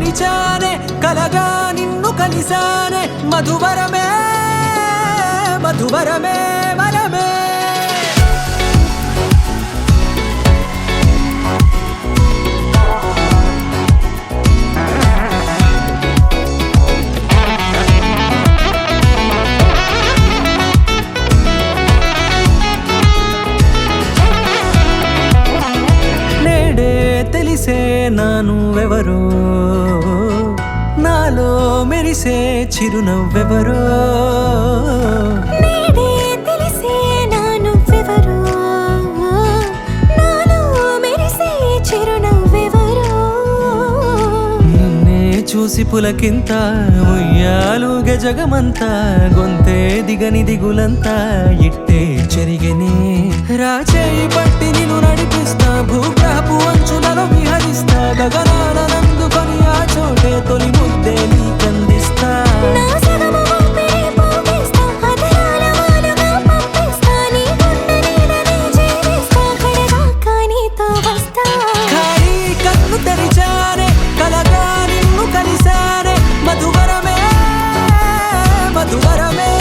తెరిచానే కలగా నిన్ను కలిసానే మధువరమే మధువరమే వరమే తెలిసే నానువెవరో నాలో మెరిసే చిరునవ్వెవరో నేడే తెలిసే నానువెవరో నాలో మెరిసే చిరునవ్వెవరో నిన్నే చూసి పులకింత ఉయ్యాలుగే జగమంతా గొంతే దిగని దిగులంతా ఇట్టే చెరిగనే రాచేయి పట్టి నిన్ను నడిపిస్తా భూగ్రహపు అంచులలో విహరిస్తా గగనాల నందుకొని ఆ చోటే తొలి ముద్దే నీకందిస్తా నా సగము ఊపిరి పోగేస్తా అధరాల వాలుగా పంపిస్తా నీ గుండె నీడనే జీవిస్తా కడదాకా నీతో వస్తా ఖాళీ కన్ను తెరిచానే కలగా నిన్ను కలిసానే మధువరమే మధువరమే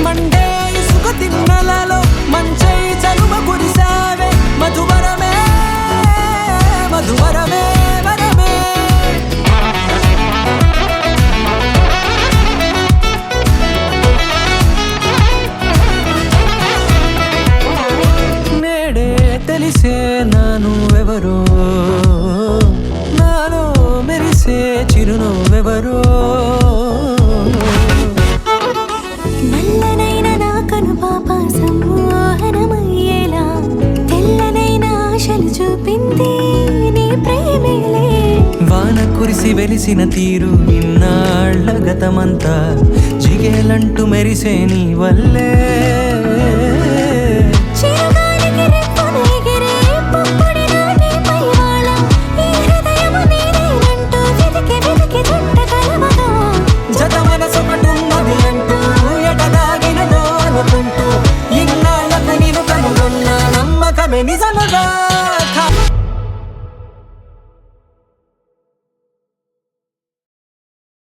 మండే ఇసుక తిన్నలలో మంచై చలువ కురిసావే మధువరమే మధువరమే వరమే నేడే తెలిసే నానువెవరో నాలో మెరిసే చిరునవ్వెవరో నల్లనైన నా కనుపాప సమ్మోహనమయ్యేలా తెల్లనైన ఆశలు చూపింది నీ ప్రేమేలే వాన కురిసి వెలిసిన తీరు ఇన్నాళ్ల గతమంతా జిగేలంటూ మెరిసే నీ వల్లే